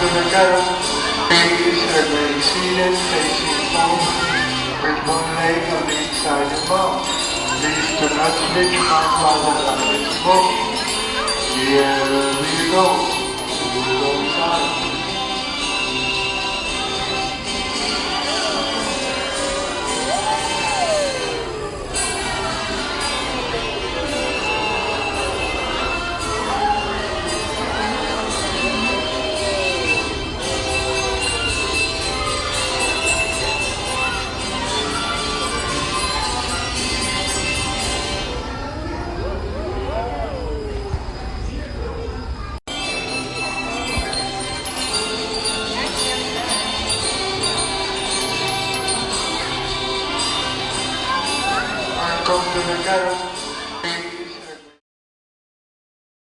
to the ghetto. Babies are very seated, facing forward, with one leg on each side of mouth. Please do not switch my father on this book. Here we go. Come to the ghetto.